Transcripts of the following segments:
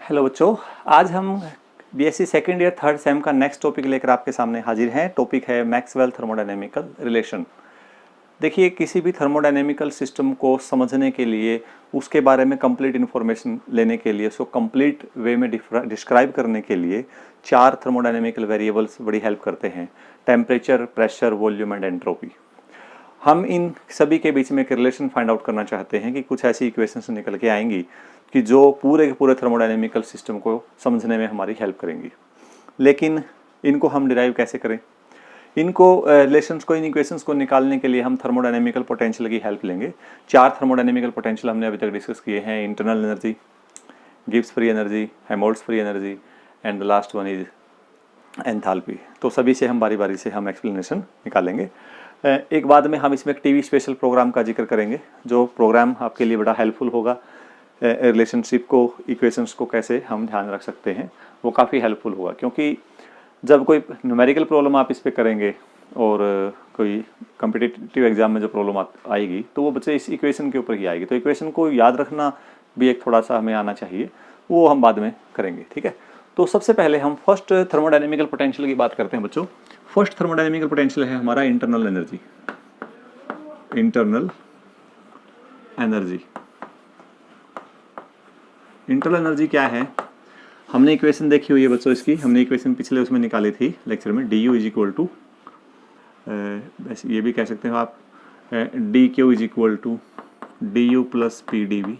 Hello बच्चों, आज हम BSc second year third same का नेक्स्ट टॉपिक लेकर आपके सामने हाजिर हैं। टॉपिक है मैक्सवेल थर्मोडायनेमिकल रिलेशन। देखिए, किसी भी थर्मोडायनेमिकल सिस्टम को समझने के लिए, उसके बारे में कंप्लीट इन्फॉर्मेशन लेने के लिए, उसको कंप्लीट वे में डिस्क्राइब करने के लिए चार थर्मोडायनेमिकल वेरिएबल्स बड़ी हेल्प करते हैं: temperature, pressure, volume and entropy. हम इन सभी के बीच में एक रिलेशन फाइंड आउट करना चाहते हैं कि कुछ ऐसी इक्वेशंस निकल के आएंगी कि जो पूरे के पूरे थर्मोडायनेमिकल सिस्टम को समझने में हमारी हेल्प करेंगी। लेकिन इनको हम डिराइव कैसे करें? इनको रिलेशंस को, इन इक्वेशंस को निकालने के लिए हम थर्मोडायनेमिकल पोटेंशियल की हेल्प लेंगे। चार थर्मोडायनेमिकल पोटेंशियल हमने अभी तक डिस्कस किए हैं: internal energy, Gibbs free energy, Helmholtz free energy and the last one is enthalpy. तो सभी से हम बारी बारी से हम एक्सप्लेनेशन निकालेंगे। एक बाद में हम इसमें एक टीवी स्पेशल प्रोग्राम का जिक्र करेंगे, जो प्रोग्राम आपके लिए बड़ा हेल्पफुल होगा। रिलेशनशिप को, इक्वेशंस को कैसे हम ध्यान रख सकते हैं, वो काफ़ी हेल्पफुल होगा। क्योंकि जब कोई न्यूमेरिकल प्रॉब्लम आप इस पे करेंगे और कोई कॉम्पिटिटिव एग्जाम में जो प्रॉब्लम आएगी, तो वो बच्चे इस इक्वेशन के ऊपर ही आएगी। तो इक्वेशन को याद रखना भी एक थोड़ा सा हमें आना चाहिए, वो हम बाद में करेंगे। ठीक है, तो सबसे पहले हम फर्स्ट थर्मोडायनेमिकल पोटेंशियल की बात करते हैं बच्चों। फर्स्ट थर्मोडायनेमिकल पोटेंशियल है हमारा internal energy. Internal energy, internal energy क्या है? हमने इक्वेशन देखी हुई है बच्चों इसकी। हमने इक्वेशन पिछले उसमें निकाली थी लेक्चर में। D u is equal to, ये भी कह सकते हो आप, d q is equal to d u plus p d v.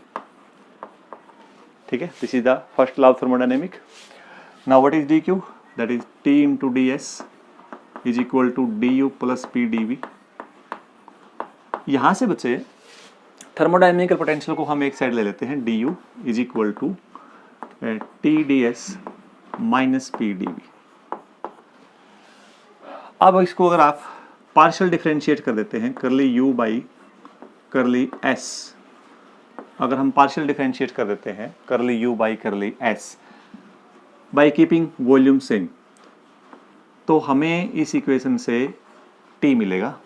ठीक है, this is the first law of thermodynamic. Now what is d q? That is t into d s is equal to d u plus p d v. यहाँ से बच्चे thermodynamical potential को हम एक side ले लेते हैं। D u is equal to t d s minus p d v. अब इसको अगर आप पार्शियल डिफरेंशिएट कर देते हैं, करली यू बाई करली एस, अगर हम पार्शियल डिफरेंशिएट कर देते हैं करली you by curly S by keeping volume same, तो हमें इस इक्वेशन से टी मिलेगा।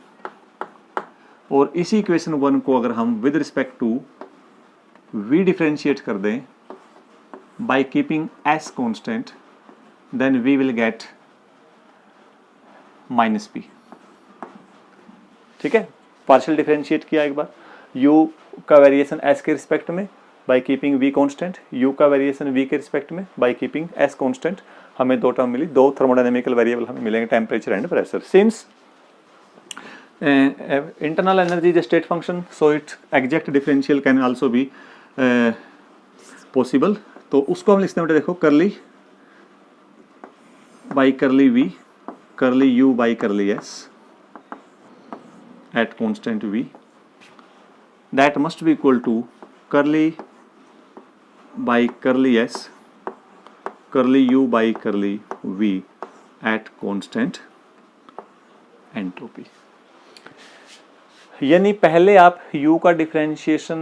और इसी इक्वेशन वन को अगर हम with respect to v differentiate कर दें by keeping s constant, then we will get minus p. ठीक है, पार्शियल डिफरेंशिएट किया एक बार, u का वेरिएशन s के रिस्पेक्ट में by keeping v constant, u का वेरिएशन v के रिस्पेक्ट में बाय कीपिंग s कांस्टेंट। हमें दो टर्म मिली, दो थर्मोडायनेमिकल वेरिएबल हमें मिलेंगे, temperature and pressure. Since internal energy is a state function, so its exact differential can also be possible। तो उसको हम लिखते हैं, देखो, करली बाई करली v करली u बाई करली s at constant v, that must be equal to करली बाई करली s करली u by curly v at constant entropy। यानी पहले आप u का डिफरेंशिएशन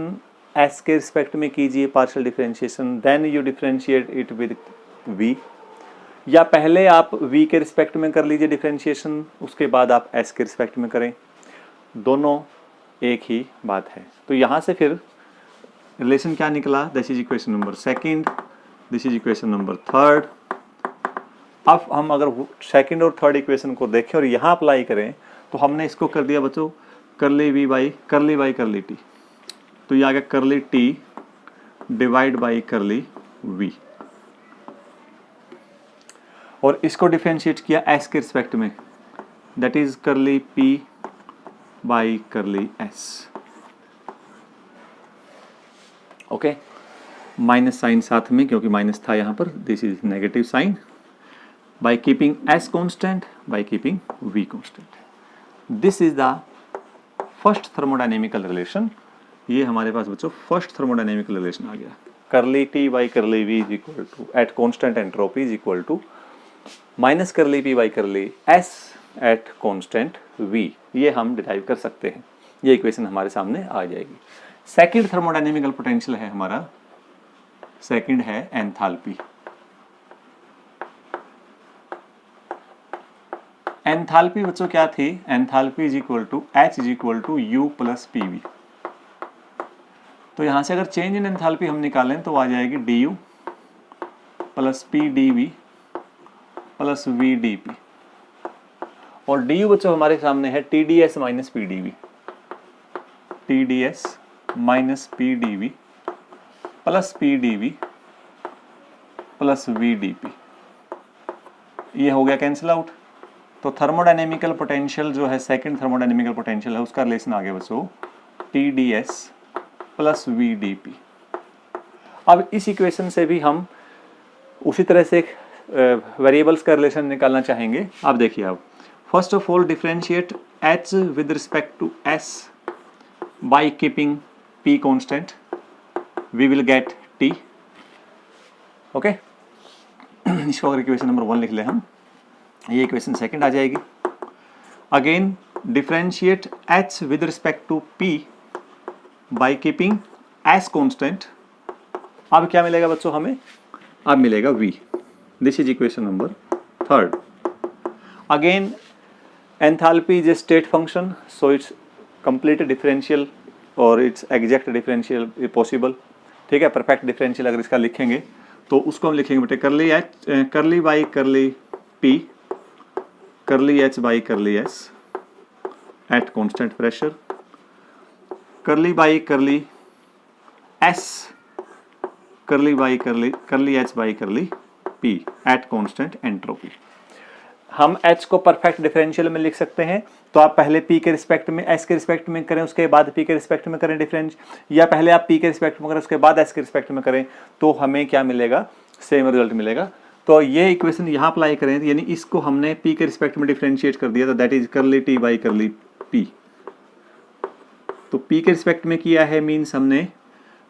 s के रिस्पेक्ट में कीजिए, partial differentiation, then you differentiate it with v, या पहले आप v के रिस्पेक्ट में कर लीजिए डिफरेंशिएशन, उसके बाद आप s के रिस्पेक्ट में करें। दोनों एक ही बात है। तो यहाँ से फिर रिलेशन क्या निकला? This is equation number second, this is equation number third. अब हम अगर सेकंड और थर्ड इक्वेशन को देखें और यहाँ अप्लाई करें, तो हमने इसको कर दिया बच्चों करली वी बाई करली टी, तो ये आ गया curly t divide by curly v, और इसको डिफरेंशिएट किया एस के रिस्पेक्ट में, that is curly P by curly s. Okay, minus sign साथ में, क्योंकि माइनस था यहाँ पर, this is negative sign, by keeping s constant by keeping v constant. This is the first thermodynamical relation. ये हमारे पास बच्चों फर्स्ट थर्मोडायनेमिकल रिलेशन आ गया। Curly t by curly v is equal to at constant entropy is equal to minus curly P by curly s at constant v. ये हम derive कर सकते हैं, ये इक्वेशन हमारे सामने आ जाएगी। सेकंड थर्मोडायनेमिकल पोटेंशियल है हमारा, सेकंड है एंथैल्पी। एंथैल्पी बच्चों क्या थी? Enthalpy is equal to h is equal to u plus p v. तो यहाँ से अगर चेंज इन एंथैल्पी हम निकालें तो आ जाएगी d u plus p d v plus v d p, और डी यू बच्चों हमारे सामने है t d s minus p d v, t d s minus p d v plus p d v plus v d p, ये हो गया cancel out. तो thermodynamical potential जो है, सेकंड थर्मोडायनेमिकल पोटेंशियल है, उसका रिलेशन आ गया बच्चों t d s plus v d p. अब इस इक्वेशन से भी हम उसी तरह से वेरिएबल्स का रिलेशन निकालना चाहेंगे। आप देखिए, अब first of all differentiate h with respect to s by keeping p constant, we will get t। Okay, इसको अगर इक्वेशन नंबर 1 लिख ले हम, ये इक्वेशन सेकंड आ जाएगी। Again differentiate h with respect to p by keeping s constant, अब क्या मिलेगा बच्चों हमें? अब मिलेगा v। This is equation number 3rd। Again enthalpy is a state function, so it's complete differential और इट्स एग्जैक्ट डिफरेंशियल पॉसिबल। ठीक है, परफेक्ट डिफरेंशियल अगर इसका लिखेंगे तो उसको हम लिखेंगे बेटे करली बाई करली पी करली H by curly s at constant pressure, करली बाई करली एस करली बाई करली H by curly P at constant entropy. हम h को परफेक्ट डिफरेंशियल में लिख सकते हैं, तो आप पहले p के रिस्पेक्ट में s के रिस्पेक्ट में करें, उसके बाद p के रिस्पेक्ट में करें डिफरेंस, या पहले आप p के रिस्पेक्ट में करें उसके बाद s के रिस्पेक्ट में करें, तो हमें क्या मिलेगा? सेम रिजल्ट मिलेगा। तो ये इक्वेशन यहाँ अप्लाई करें, यानी इसको हमने p के रिस्पेक्ट में डिफरेंशिएट कर दिया, तो दैट इज करली t बाई करली p। तो p के रिस्पेक्ट में किया है मीन्स हमने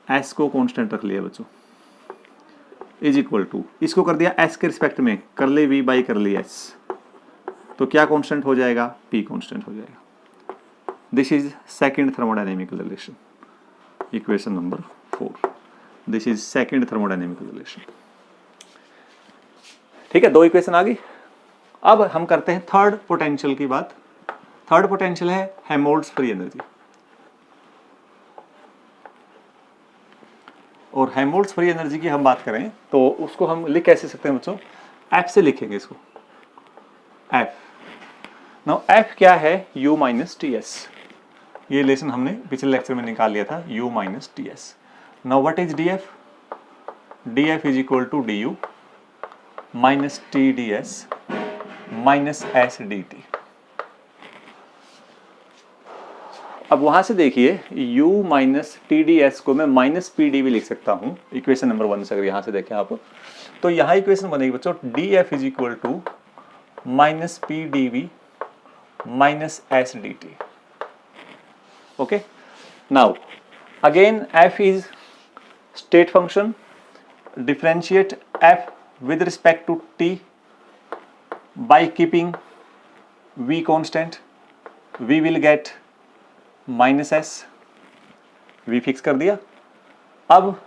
s को कॉन्स्टेंट रख लिया बच्चों, इज इक्वल टू इसको कर दिया s के रिस्पेक्ट में करली v बाई करली s, तो क्या कांस्टेंट हो जाएगा? p कांस्टेंट हो जाएगा। This is second thermodynamical relation, equation number 4। This is second thermodynamical relation. ठीक है, 2 इक्वेशन आ गई। अब हम करते हैं थर्ड पोटेंशियल की बात। थर्ड पोटेंशियल है हेल्महोल्ट्ज फ्री एनर्जी, और हेल्महोल्ट्ज फ्री एनर्जी की हम बात करें तो उसको हम लिख कैसे सकते हैं बच्चों? F से लिखेंगे इसको, F। नाउ F क्या है? U minus t s. ये रिलेशन हमने पिछले लेक्चर में निकाल लिया था, U minus t s. Now what is DF? DF is equal to DU minus t d s minus s d t. अब वहां से देखिए u minus t d s को मैं माइनस पी डी भी लिख सकता हूं, इक्वेशन नंबर 1 से अगर यहां से देखें आप, तो यहां इक्वेशन बनेगी बच्चों d f is equal to minus p d v minus s d t. Okay, now again f is state function, differentiate f with respect to t by keeping v constant, we will get minus S, v fix कर दिया। अब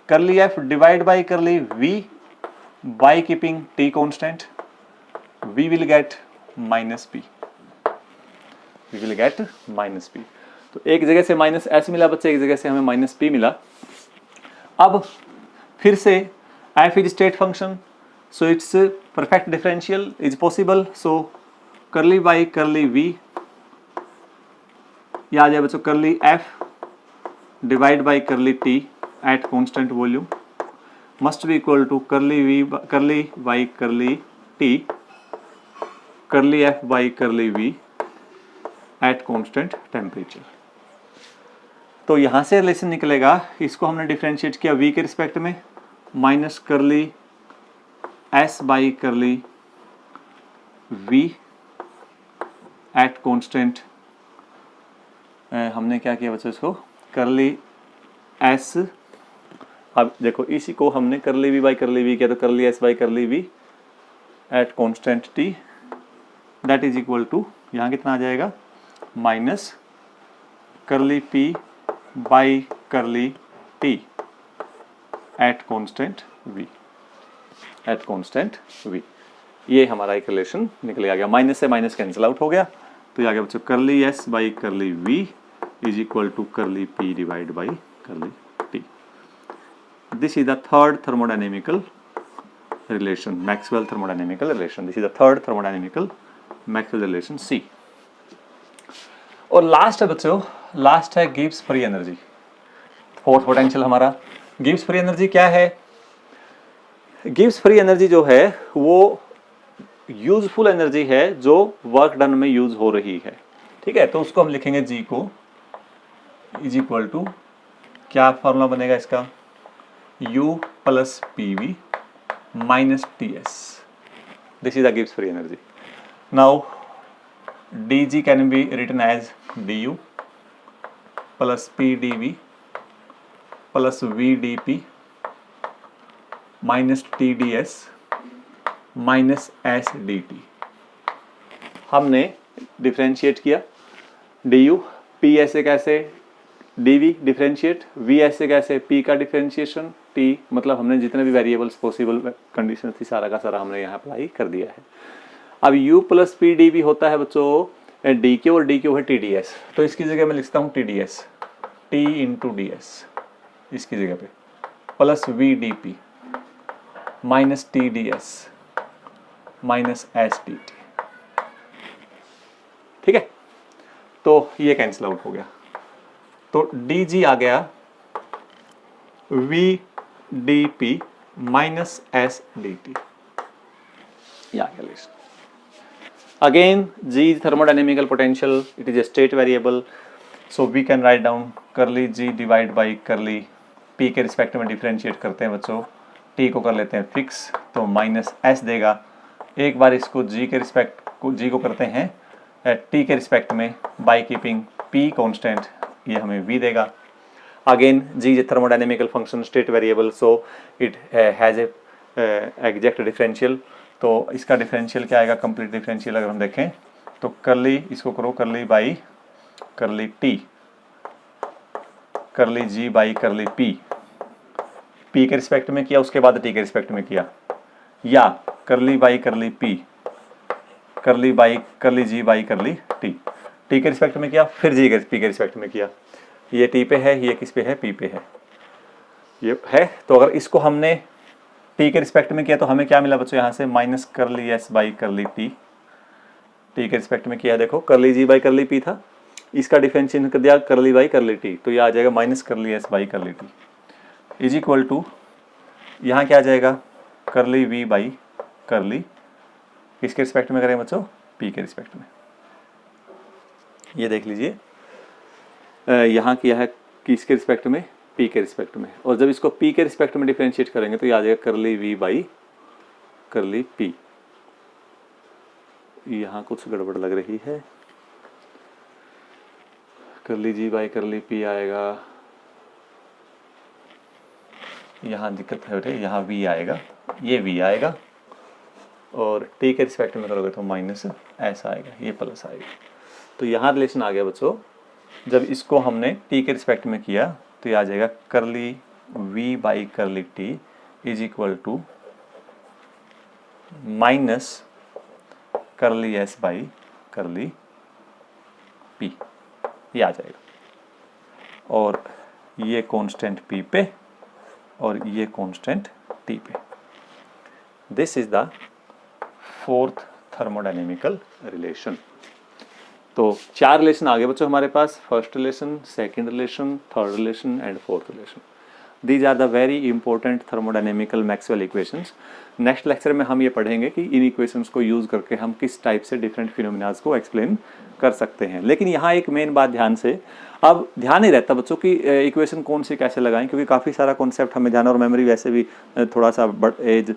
करली f divide by curly v by keeping t constant, we will get minus p, we will get minus p। तो एक जगह से minus S मिला बच्चे, एक जगह से हमें माइनस पी मिला। अब फिर से f is state function, so it's perfect differential is possible, सो करली बाई करली v, या आ जाए बच्चों curly f divide by curly t at constant volume must be equal to curly by curly t curly f by curly v at constant temperature. तो यहां से relation निकलेगा, इसको हमने डिफरेंशिएट किया v के रिस्पेक्ट में, माइनस करली s by curly v at constant, हमने क्या किया बच्चों इसको करली s, अब देखो इसी को हमने करली v बाई करली v किया, तो curly s by curly v at constant t, that is equal to यहाँ कितना आ जाएगा minus curly p by curly t at constant v, at constant v। ये हमारा एक रिलेशन निकल गया, माइनस से माइनस कैंसिल आउट हो गया, तो ये आ गया बच्चों curly s by curly v is equal to curly p divide by curly t। This is the third thermodynamical relation, Maxwell thermodynamical relation. This is the third thermodynamical Maxwell relation C. और last है बच्चों, last है Gibbs free energy, fourth potential हमारा। Gibbs free energy क्या है? Gibbs free energy जो है वो यूजफुल एनर्जी है जो वर्क डन में यूज हो रही है, ठीक है। तो उसको हम लिखेंगे जी को इज इक्वल टू, क्या फॉर्मूला बनेगा इसका, U plus PV minus TS। This is the Gibbs free energy. Now dg can be written as du plus PdV plus VdP minus TdS minus SdT। हमने differentiate किया, du P ऐसे कैसे, dv differentiate, v ऐसे कैसे, p का differentiation, t मतलब हमने जितने भी वेरिएबल्स पॉसिबल कंडीशन थी सारा का सारा हमने यहाँ अप्लाई कर दिया है। अब u plus p d v होता है बच्चों डी क्यू और डी क्यू है TdS, तो इसकी जगह मैं लिखता हूँ TdS, t इंटू ds इसकी जगह पे, plus VdP minus TdS minus SdT, ठीक है। तो ये कैंसिल आउट हो गया, तो dg आ गया VdP माइनस SdT, ये आ गया list. Again, G is thermodynamical potential. It is a state variable. So we can write down curly G divide by curly P के रिस्पेक्ट में डिफरेंशिएट करते हैं बच्चों, T को कर लेते हैं फिक्स, तो माइनस S देगा। एक बार इसको G के रिस्पेक्ट को G को करते हैं T के रिस्पेक्ट में बाई कीपिंग P कांस्टेंट, ये हमें V देगा। Again, G is a thermodynamical function, state variable, so it has a exact differential। तो इसका डिफरेंशियल क्या आएगा, कंप्लीट डिफरेंशियल अगर हम देखें तो करली, इसको करो करली बाई करली टी, करली g by curly P, P के रिस्पेक्ट में किया, उसके बाद टी के रिस्पेक्ट में किया, या करली by curly p, curly by curly g by curly t, t के रिस्पेक्ट में किया, फिर जी के पी के रिस्पेक्ट में किया। ये टी पे है, ये किस पे है, पी पे है, ये है। तो अगर इसको हमने टी के रिस्पेक्ट में किया तो हमें क्या मिला बच्चों, यहाँ से minus curly S by curly t, t के रिस्पेक्ट में किया, देखो करली जी बाई करली पी था, इसका डिफरेंशिएशन कर दिया करली बाई करली टी, तो ये आ जाएगा minus curly S by curly t is equal to, यहाँ क्या आ जाएगा करली वी बाई करली, किसके रिस्पेक्ट में करें बच्चों, पी के रिस्पेक्ट में। ये देख लीजिए यहाँ किया है किसके रिस्पेक्ट में, पी के रिस्पेक्ट में, और जब इसको पी के रिस्पेक्ट में डिफरेंशिएट करेंगे तो ये आ जाएगा curly we by curly P. यहाँ कुछ गड़बड़ लग रही है, करली जी बाई करली पी आएगा, यहाँ दिक्कत है बेटे, यहाँ वी आएगा, ये वी आएगा, और टी के रिस्पेक्ट में करोगे तो माइनस ऐसा आएगा, ये प्लस आएगा। तो यहाँ रिलेशन आ गया बच्चों, जब इसको हमने टी के रिस्पेक्ट में किया तो ये आ जाएगा curly we by curly t is equal to minus curly S by curly p, ये आ जाएगा, और ये कांस्टेंट पी पे और ये कांस्टेंट टी पे। This is the fourth thermodynamical relation. तो 4 रिलेशन आ गए बच्चों हमारे पास, first relation, second relation, third relation and fourth relation. These are the very important thermodynamical Maxwell equations. Next lecture में हम ये पढ़ेंगे कि इन इक्वेशंस को यूज करके हम किस टाइप से डिफरेंट फिनोमिनाज को एक्सप्लेन कर सकते हैं। लेकिन यहाँ एक मेन बात ध्यान से, अब ध्यान नहीं रहता बच्चों की इक्वेशन कौन सी कैसे लगाएं, क्योंकि काफ़ी सारा कॉन्सेप्ट हमें ध्यान, और मेमोरी वैसे भी थोड़ा सा एज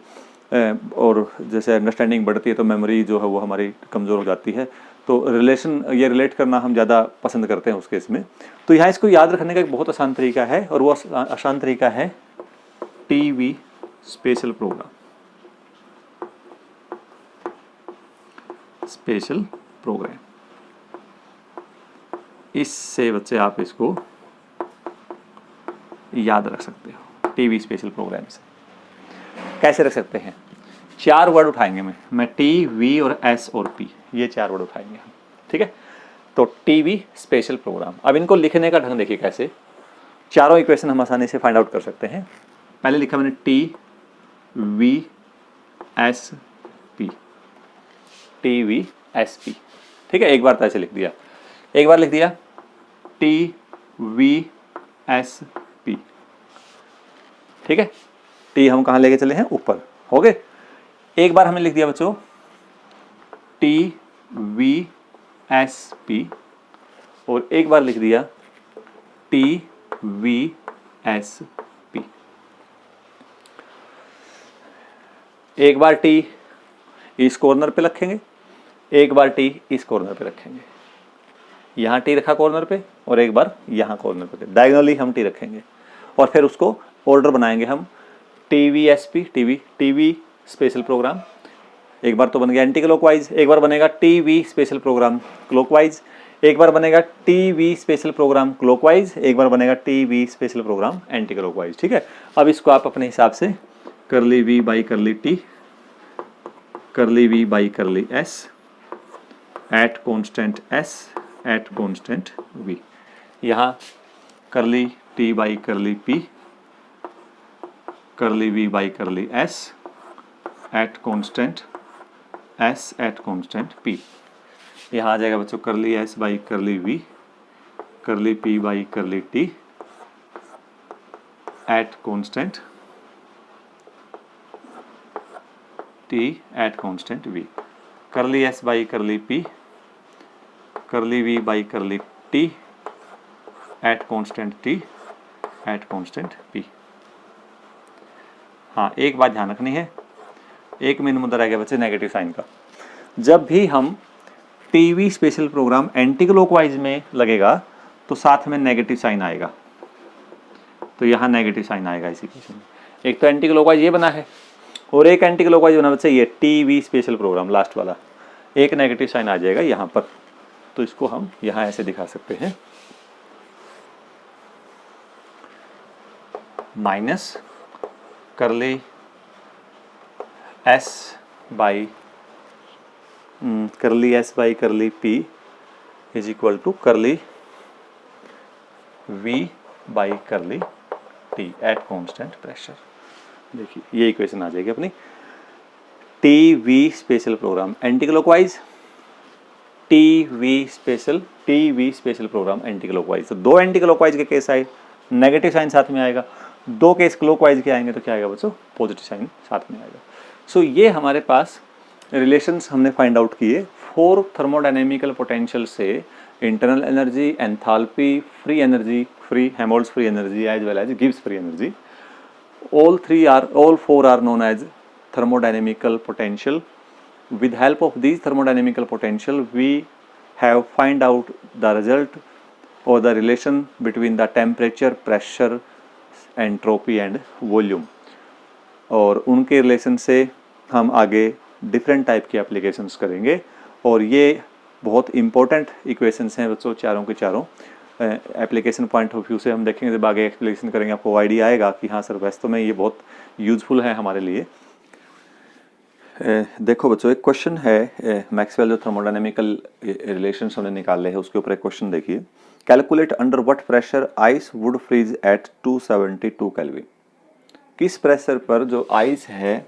और जैसे अंडरस्टैंडिंग बढ़ती है तो मेमोरी जो है वो हमारी कमज़ोर हो जाती है, तो रिलेशन ये रिलेट करना हम ज़्यादा पसंद करते हैं उस केस में। तो यहाँ इसको याद रखने का एक बहुत आसान तरीका है, और वो आसान तरीका है TV special program. Special program, इससे बच्चे आप इसको याद रख सकते हो। टीवी स्पेशल प्रोग्राम से कैसे रख सकते हैं, 4 वर्ड उठाएंगे मैं टी, वी और एस और पी, ये 4 वर्ड उठाएंगे हम, ठीक है। तो टीवी स्पेशल प्रोग्राम, अब इनको लिखने का ढंग देखिए कैसे, चारों इक्वेशन हम आसानी से फाइंड आउट कर सकते हैं। पहले लिखा मैंने T v s p, t v s P, ठीक है। एक बार तो ऐसे लिख दिया, एक बार लिख दिया टी वी एस पी, ठीक है। टी हम कहाँ लेके चले हैं, ऊपर, हो गए। एक बार हमने लिख दिया बच्चों टी वी एस पी, और एक बार लिख दिया टी वी एस पी। एक बार टी इस कॉर्नर पे रखेंगे, एक बार टी इस कॉर्नर पे रखेंगे, यहाँ टी रखा कॉर्नर पे और एक बार यहाँ कॉर्नर पे, डायगोनली हम टी रखेंगे और फिर उसको ऑर्डर बनाएंगे हम t v s p, t we special program. एक बार तो बन गया एंटी क्लॉकवाइज, एक बार बनेगा t we special program clockwise, एक बार बनेगा t we special program clockwise, एक बार बनेगा t we special program anti clockwise, ठीक है। अब इसको आप अपने हिसाब से curly we by curly t, curly we by curly s at constant s at constant v, यहाँ curly t by curly p, curly we by curly s at constant s at constant p. यहाँ आ जाएगा बच्चों curly S by curly v, curly P by curly T at constant t at constant v, curly S by curly p, curly we by curly T at constant t at constant p. हाँ, एक बात ध्यान रखनी है, एक main मुद्दा रह गया बच्चे नेगेटिव साइन का। जब भी हम TV special program anti clockwise में लगेगा तो साथ में नेगेटिव साइन आएगा, तो यहाँ नेगेटिव साइन आएगा इसी केस में। एक तो एंटी क्लॉकवाइज ये बना है और एक एंटी क्लॉकवाइज बना बच्चे ये टीवी स्पेशल प्रोग्राम लास्ट वाला, एक नेगेटिव साइन आ जाएगा यहाँ पर। तो इसको हम यहाँ ऐसे दिखा सकते हैं, minus curly S by curly P is equal to curly we by curly T at constant pressure. देखिए ये इक्वेशन आ जाएगी अपनी, T we special program anti clockwise, T we special program anti clockwise. तो दो एंटी क्लॉकवाइज के case आए, negative sign साथ में आएगा, दो केस क्लॉकवाइज के आएंगे तो क्या आएगा बच्चों, पॉजिटिव साइन साथ में आएगा। सो ये हमारे पास रिलेशंस हमने फाइंड आउट किए फॉर थर्मोडायनेमिकल पोटेंशियल से internal energy, enthalpy, free energy, free Helmholtz free energy as well as Gibbs free energy. all four are known as thermodynamical potential. With help of these thermodynamical potential we have find out the result or the relation between the temperature, pressure, entropy and volume, और उनके relation से हम आगे different type की applications करेंगे। और ये बहुत इंपॉर्टेंट इक्वेशंस हैं बच्चों, चारों के चारों। एप्लीकेशन पॉइंट ऑफ व्यू से हम देखेंगे, जब आगे एक्सप्लेनेशन करेंगे आपको आइडिया आएगा कि हाँ सर वास्तव में ये बहुत यूजफुल है हमारे लिए। देखो बच्चों, एक क्वेश्चन है मैक्सवेल जो थर्मोडायनेमिकल रिलेशंस हमने निकाले हैं उसके ऊपर एक क्वेश्चन देखिए, calculate under what pressure ice would freeze at 272 kelvin. किस प्रेशर पर जो आइस है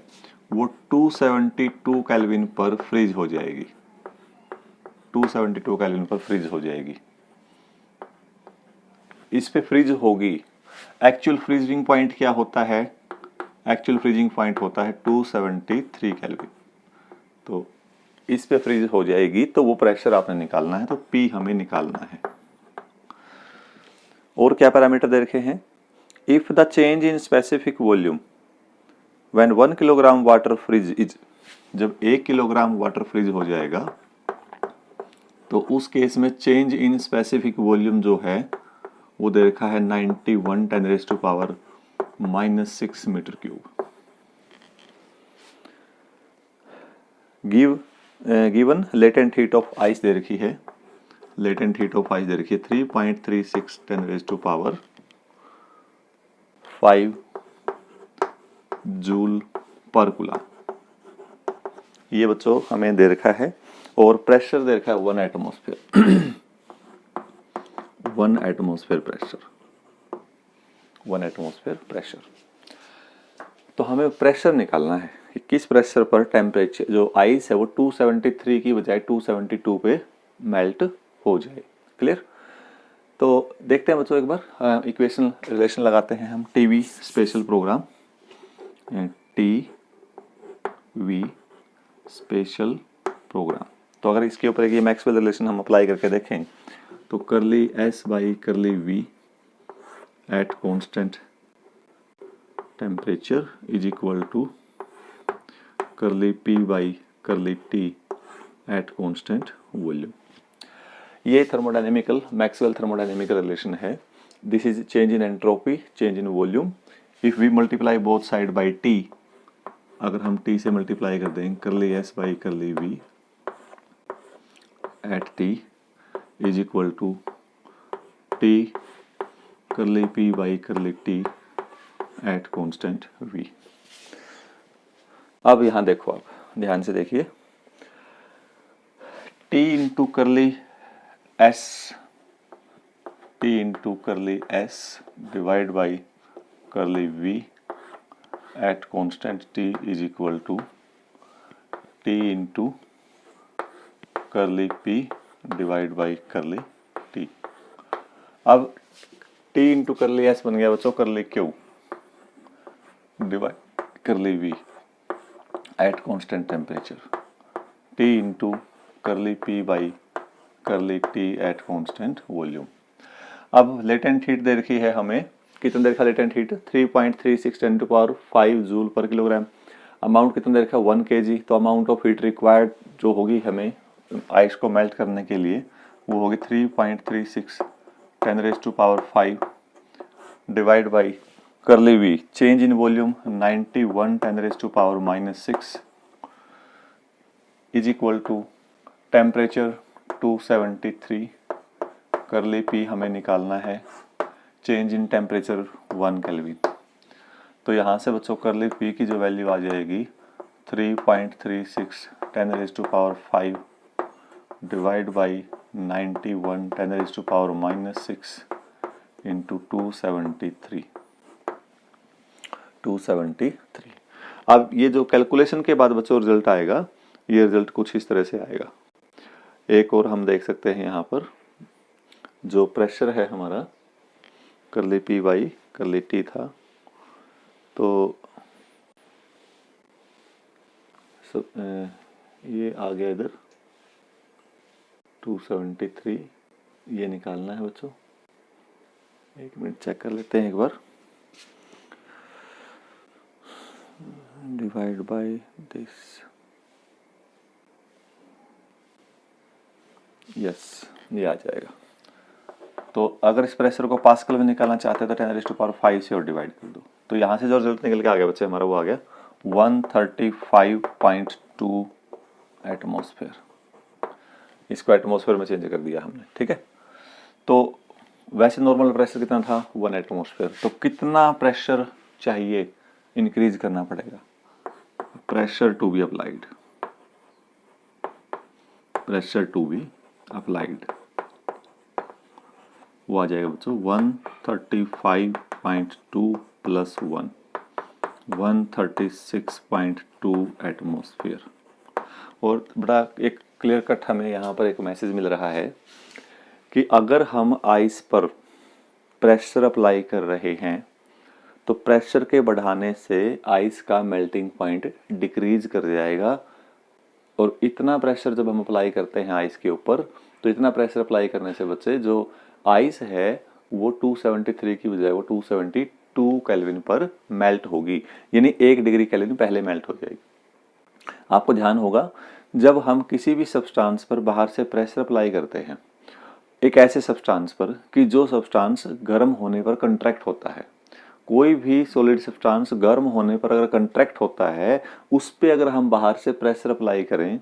वो 272 केल्विन पर फ्रीज हो जाएगी, 272 केल्विन पर फ्रीज हो जाएगी। इस पे फ्रीज होगी, एक्चुअल फ्रीजिंग पॉइंट क्या होता है, एक्चुअल फ्रीजिंग पॉइंट होता है 273 केल्विन। तो इस पे फ्रीज हो जाएगी तो वो प्रेशर आपने निकालना है, तो P हमें निकालना है। और क्या पैरामीटर दे रखे हैं, if the change in specific volume when 1 kilogram water freeze is, जब 1 किलोग्राम वाटर फ्रीज हो जाएगा तो उस केस में चेंज इन स्पेसिफिक वॉल्यूम जो है वो दे रखा है 91 10⁻⁻⁶ metre cube. Given latent heat of ice दे रखी है, लेटेंट हीट ऑफ आइस दे रखी है 3.36 10⁵ जूल पर कूलम। ये बच्चों हमें दे रखा है। और प्रेशर दे रखा है 1 atmosphere 1 atmosphere pressure, 1 atmosphere pressure. तो हमें प्रेशर निकालना है कि किस प्रेशर पर टेम्परेचर जो आइस है वो 273 की बजाय 272 पे मेल्ट हो जाए। क्लियर? तो देखते हैं बच्चों एक बार इक्वेशन रिलेशन लगाते हैं हम। TV special program, TV special program. तो अगर इसके ऊपर ये मैक्सवेल रिलेशन हम अप्लाई करके देखें तो curly S by curly V at constant temperature is equal to curly P by curly T at constant volume. ये थर्मोडायनेमिकल मैक्सवेल थर्मोडायनेमिकल रिलेशन है। This is change in entropy, change in volume. If we multiply both side by T, अगर हम T से multiply कर दें curly S by curly V at T is equal to T curly P by curly T at constant V. अब यहां देखो, आप ध्यान से देखिए, T into curly S, T into curly S divide by curly V at constant T is equal to T into curly P divide by curly T. अब T into curly S बन गया बच्चों curly Q divide curly V at constant temperature, T into curly P by curly T at constant volume. अब latent heat दे रखी है हमें, कितना दे रखा latent heat 3.36 10 to power 5 joule per kilogram. Amount कितना दे रखा 1 kg। तो अमाउंट ऑफ हीट रिक्वायर्ड जो होगी हमें आइस को मेल्ट करने के लिए वो होगी 3.36 10 raise to power 5 divide by curly v, change in volume 91 10 raise to power -6 is equal to temperature 273, curly P हमें निकालना है, चेंज इन टेम्परेचर 1 केल्विन। तो यहाँ से बच्चों करली पी की जो वैल्यू आ जाएगी 3.36 10 raise to power 5 divide by 91 10 raise to power -6 into 273। अब ये जो कैलकुलेशन के बाद बच्चों रिजल्ट आएगा, ये रिजल्ट कुछ इस तरह से आएगा। एक और हम देख सकते हैं यहाँ पर जो प्रेशर है हमारा करली पी बाई करली टी था, तो ये आ गया इधर 273, ये निकालना है बच्चों। एक मिनट चेक कर लेते हैं एक बार। डिवाइड बाय दिस, यस ये आ जाएगा। तो अगर इस प्रेशर को पास्कल में निकालना चाहते हैं तो 10 रेज़ टू पावर 5 से और डिवाइड कर दो। तो यहाँ से जो रिजल्ट निकल के आ गया बच्चे हमारा वो आ गया 135.2 एटमॉस्फेयर। इसको एटमॉस्फेयर में चेंज कर दिया हमने, ठीक है। तो वैसे नॉर्मल प्रेशर कितना था 1 एटमॉस्फेयर। तो कितना प्रेशर चाहिए इंक्रीज करना पड़ेगा, pressure to be applied, pressure to be applied वो आ जाएगा बच्चों 135.2 प्लस 1 136.2 एटमॉस्फेयर। और बड़ा एक क्लियर कट हमें यहाँ पर एक मैसेज मिल रहा है कि अगर हम आइस पर प्रेशर अप्लाई कर रहे हैं तो प्रेशर के बढ़ाने से आइस का मेल्टिंग पॉइंट डिक्रीज कर जाएगा। और इतना प्रेशर जब हम अप्लाई करते हैं आइस के ऊपर, तो इतना प्रेशर अप्लाई करने से बच्चे जो आइस है वो 273 की बजाय वो 272 केल्विन पर मेल्ट होगी, यानी 1 डिग्री केल्विन पहले मेल्ट हो जाएगी। आपको ध्यान होगा जब हम किसी भी सब्सटेंस पर बाहर से प्रेशर अप्लाई करते हैं, एक ऐसे सब्सटेंस पर कि जो सब्सटेंस गर्म होने पर कंट्रैक्ट होता है, कोई भी सॉलिड सब्सटेंस गर्म होने पर अगर कंट्रैक्ट होता है, उस पर अगर हम बाहर से प्रेशर अप्लाई करें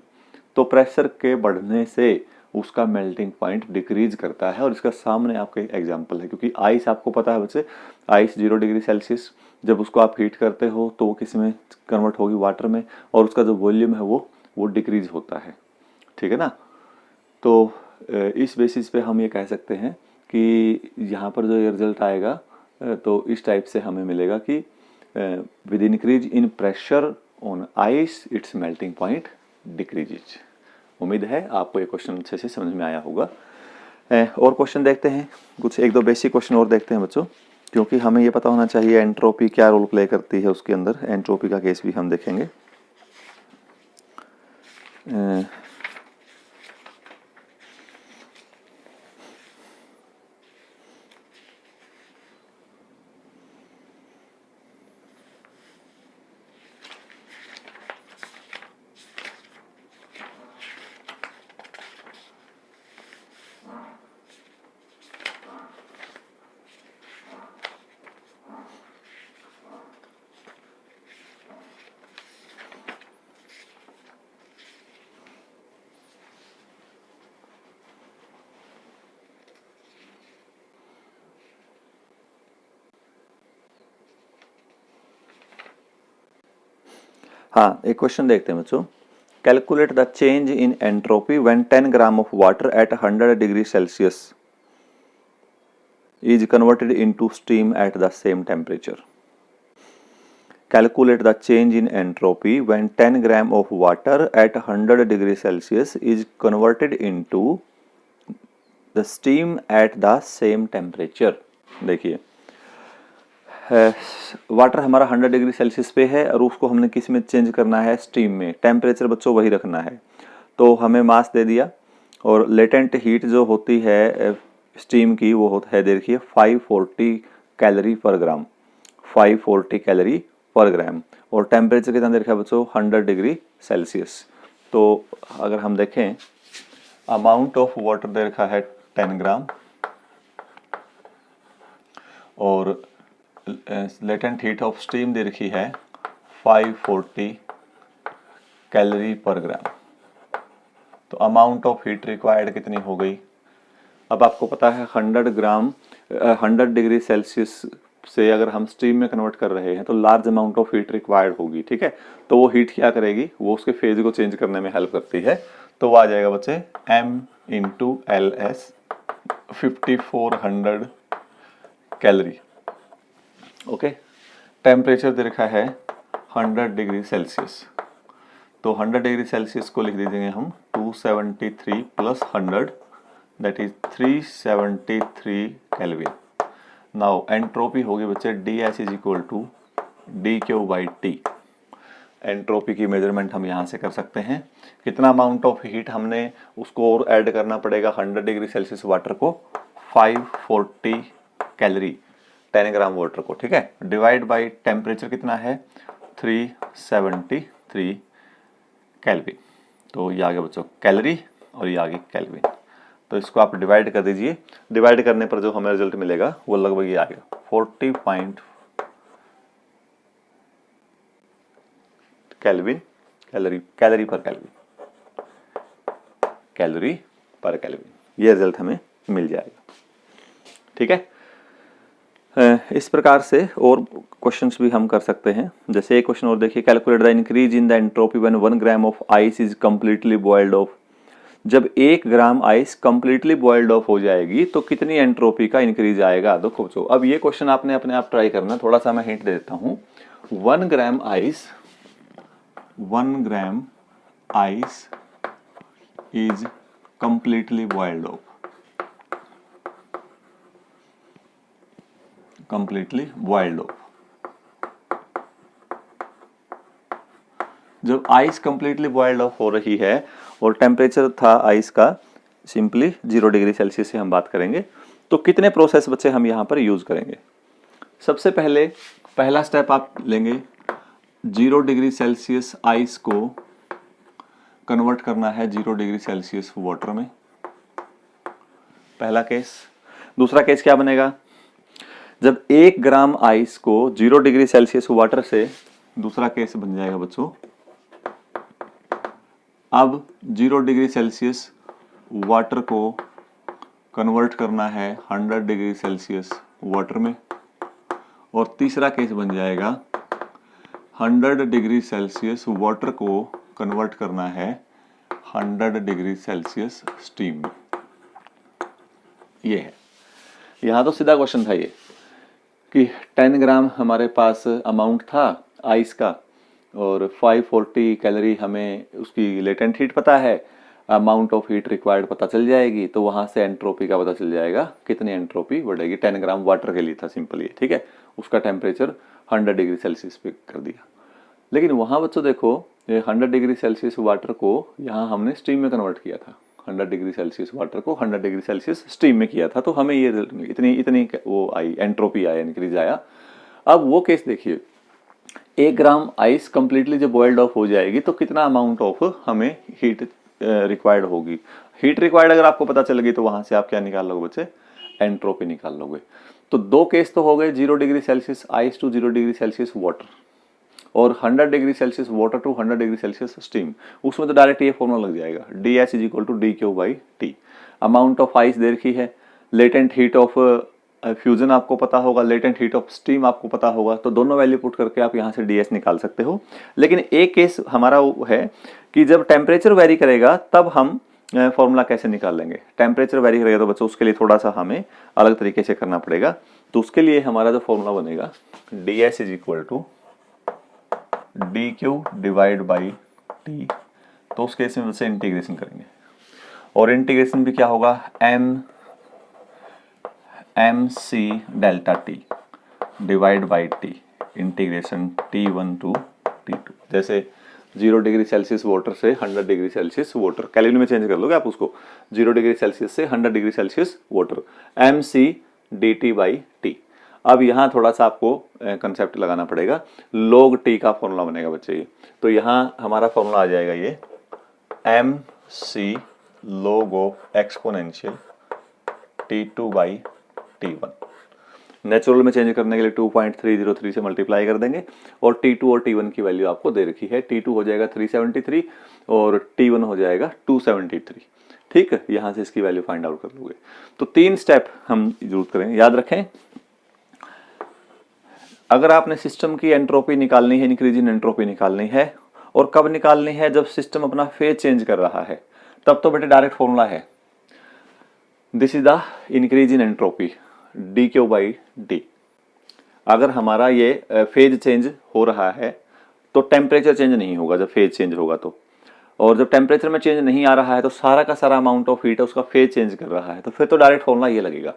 तो प्रेशर के बढ़ने से उसका मेल्टिंग पॉइंट डिक्रीज करता है। और इसका सामने आपका एग्जांपल है, क्योंकि आइस आपको पता है बच्चे, आइस 0 डिग्री सेल्सियस जब उसको आप हीट करते हो तो वो किस में कन्वर्ट होगी, वाटर में, और उसका जो वॉल्यूम है वो डिक्रीज होता है, ठीक है ना। तो इस बेसिस पे हम ये कह सकते हैं कि यहाँ पर जो ये रिजल्ट आएगा तो इस टाइप से हमें मिलेगा कि with increase in pressure on ice it's melting point decreases. उम्मीद है आपको ये क्वेश्चन अच्छे से समझ में आया होगा। और क्वेश्चन देखते हैं, कुछ एक दो बेसिक क्वेश्चन और देखते हैं बच्चों, क्योंकि हमें ये पता होना चाहिए एंट्रोपी क्या रोल प्ले करती है उसके अंदर। एंट्रोपी का केस भी हम देखेंगे। हाँ, एक क्वेश्चन देखते हैं बच्चों। Calculate the change in entropy when 10 gram of water at 100 degree Celsius is converted into steam at the same temperature. Calculate the change in entropy when 10 gram of water at 100 degree Celsius is converted into the steam at the same temperature. देखिए, water हमारा 100 degree Celsius पे है और उसको हमने किस में change करना है, स्टीम में। टेम्परेचर बच्चों वही रखना है। तो हमें मास दे दिया और लेटेंट हीट जो होती है स्टीम की वो होता है, देखिए 540 कैलोरी पर ग्राम, 540 कैलोरी पर ग्राम। और टेम्परेचर कितना दे रखा है बच्चों, 100 डिग्री सेल्सियस। तो अगर हम देखें, अमाउंट ऑफ वाटर दे रखा है 10 ग्राम और लेटेंट हीट ऑफ स्टीम दे रखी है 540 कैलोरी पर ग्राम। तो अमाउंट ऑफ हीट रिक्वायर्ड कितनी हो गई। अब आपको पता है 100 डिग्री सेल्सियस से अगर हम स्टीम में कन्वर्ट कर रहे हैं तो large amount of heat required होगी, ठीक है। तो वो हीट क्या करेगी, वो उसके फेज को चेंज करने में हेल्प करती है। तो वो आ जाएगा बच्चे m into L S 5400 calorie. Okay, temperature दे रखा है 100 डिग्री सेल्सियस। तो 100 डिग्री सेल्सियस को लिख दीजिएंगे हम 273 plus 100 that is 373 kelvin. Now entropy होगी बच्चे d h is equal to d q by t. Entropy की मेजरमेंट हम यहाँ से कर सकते हैं। कितना अमाउंट ऑफ हीट हमने उसको और ऐड करना पड़ेगा 100 डिग्री सेल्सियस वाटर को, 540 कैलोरी 10 ग्राम वाटर को, ठीक है। डिवाइड बाय टेम्परेचर कितना है 373 केल्विन। तो ये आ गया बच्चों कैलोरी और ये आ गई केल्विन। तो इसको आप डिवाइड कर दीजिए। डिवाइड करने पर जो हमें रिजल्ट मिलेगा वो लगभग ये आ गया 40 केल्विन कैलोरी पर केल्विन। ये रिजल्ट हमें मिल जाएगा, ठीक है। इस प्रकार से और क्वेश्चंस भी हम कर सकते हैं। जैसे एक क्वेश्चन और देखिए, calculate the increase in the entropy when 1 gram of ice is completely boiled of. जब 1 gram ice completely boiled of हो जाएगी तो कितनी एंट्रोपी का इंक्रीज आएगा। देखो बच्चों, अब ये क्वेश्चन आपने अपने आप ट्राई करना। थोड़ा सा मैं हिंट दे देता हूं। 1 gram ice is completely boiled of, completely boiled of. जब आइस कंप्लीटली बॉइल्ड ऑफ हो रही है और टेम्परेचर था आइस का सिंपली 0 डिग्री सेल्सियस से हम बात करेंगे, तो कितने प्रोसेस बच्चे हम यहां पर यूज करेंगे। सबसे पहले पहला स्टेप आप लेंगे, 0 डिग्री सेल्सियस आइस को कन्वर्ट करना है 0 डिग्री सेल्सियस वाटर में, पहला केस। दूसरा केस क्या बनेगा, जब 1 ग्राम आइस को 0 डिग्री सेल्सियस वाटर से, दूसरा केस बन जाएगा बच्चों, अब 0 डिग्री सेल्सियस वाटर को कन्वर्ट करना है 100 डिग्री सेल्सियस वाटर में। और तीसरा केस बन जाएगा 100 डिग्री सेल्सियस वाटर को कन्वर्ट करना है 100 डिग्री सेल्सियस स्टीम में। ये है, यहां तो सीधा क्वेश्चन था ये कि 10 ग्राम हमारे पास अमाउंट था आइस का और 540 कैलोरी हमें उसकी लेटेंट हीट पता है, अमाउंट ऑफ हीट रिक्वायर्ड पता चल जाएगी, तो वहाँ से एंट्रोपी का पता चल जाएगा कितनी एंट्रोपी बढ़ेगी। 10 ग्राम वाटर के लिए था सिंपल ये, ठीक है। उसका टेम्परेचर 100 डिग्री सेल्सियस पे कर दिया। लेकिन वहाँ बच्चों देखो, ये 100 डिग्री सेल्सियस वाटर को यहाँ हमने स्टीम में कन्वर्ट किया था। 100 डिग्री सेल्सियस वाटर को 100 डिग्री सेल्सियस स्टीम में किया था, तो हमें ये इतनी वो आई, एंट्रोपी आया, इंक्रीज आया। अब वो केस देखिए, 1 ग्राम आइस कंप्लीटली जब बॉइल्ड ऑफ हो जाएगी तो कितना अमाउंट ऑफ हमें हीट रिक्वायर्ड होगी। हीट रिक्वायर्ड अगर आपको पता चल गई तो वहां से आप क्या निकाल लोगे बच्चे, एंट्रोपी निकाल लोगे। तो 2 केस तो हो गए, 0 degree Celsius ice to 0 degree Celsius water, और 100 degree Celsius water to 100 degree Celsius steam. उसमें तो डायरेक्ट ये फॉर्मूला लग जाएगा, ds is equal to dq/t। Amount of ice दे रखी है, लेटेंट हीट ऑफ फ्यूजन आपको पता होगा, लेटेंट हीट ऑफ स्टीम आपको पता होगा, तो दोनों वैल्यू पुट करके आप यहाँ से ds निकाल सकते हो। लेकिन एक केस हमारा वो है कि जब टेम्परेचर वेरी करेगा तब हम फॉर्मूला कैसे निकाल लेंगे। टेम्परेचर वेरी करेगा तो बच्चों उसके लिए थोड़ा सा हमें अलग तरीके से करना पड़ेगा। तो उसके लिए हमारा जो फॉर्मूला बनेगा, ds is equal to dq divide by t। तो उस केस में बच्चे इंटीग्रेशन करेंगे, और इंटीग्रेशन भी क्या होगा, mc delta t divide by t integration t1 to t2। जैसे 0 डिग्री सेल्सियस वाटर से 100 डिग्री सेल्सियस वाटर, कैलोरी में चेंज कर लोगे आप उसको, 0 डिग्री सेल्सियस से 100 degree Celsius water, mc dt by t। अब यहाँ थोड़ा सा आपको कंसेप्ट लगाना पड़ेगा, log t का फॉर्मूला बनेगा बच्चे ये। तो यहाँ हमारा फॉर्मूला आ जाएगा ये mc log of exponential t2 by t1। Natural में चेंज करने के लिए 2.303 से मल्टीप्लाई कर देंगे, और t2 और t1 की वैल्यू आपको दे रखी है। t2 हो जाएगा 373 और t1 हो जाएगा 273, ठीक है। यहाँ से इसकी वैल्यू फाइंड आउट कर लोगे। तो 3 स्टेप हम जरूर करेंगे, याद रखें। अगर आपने सिस्टम की एंट्रोपी निकालनी है, इंक्रीज इन एंट्रोपी निकालनी है, और कब निकालनी है, जब सिस्टम अपना फेज चेंज कर रहा है, तब तो बेटे डायरेक्ट फॉर्मूला है, this is the increase in entropy dq/d। अगर हमारा ये फेज चेंज हो रहा है तो टेम्परेचर चेंज नहीं होगा जब फेज चेंज होगा तो, और जब टेम्परेचर में चेंज नहीं आ रहा है तो सारा का सारा अमाउंट ऑफ हीट है उसका फेज चेंज कर रहा है, तो फिर तो डायरेक्ट फॉर्मूला ये लगेगा।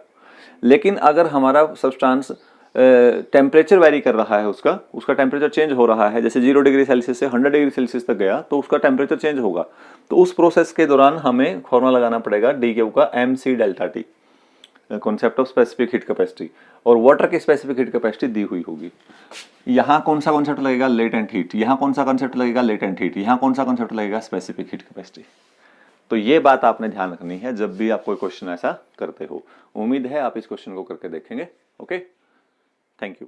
लेकिन अगर हमारा सब्सटेंस टेम्परेचर वेरी कर रहा है, उसका टेम्परेचर चेंज हो रहा है, जैसे 0 डिग्री सेल्सियस से 100 डिग्री सेल्सियस तक गया तो उसका टेम्परेचर चेंज होगा, तो उस प्रोसेस के दौरान हमें फॉर्मूला लगाना पड़ेगा dq का mc delta t, concept of specific heat capacity, और वाटर की स्पेसिफिक हीट कैपेसिटी दी हुई होगी। यहाँ कौन सा कॉन्सेप्ट लगेगा, लेटेंट हीट, यहाँ कौन सा कॉन्सेप्ट लगेगा, लेटेंट हीट, यहाँ कौन सा कॉन्सेप्ट लगेगा, स्पेसिफिक हीट कैपेसिटी। तो ये बात आपने ध्यान रखनी है जब भी आप कोई क्वेश्चन ऐसा करते हो। उम्मीद है आप इस क्वेश्चन को करके देखेंगे। Okay, thank you.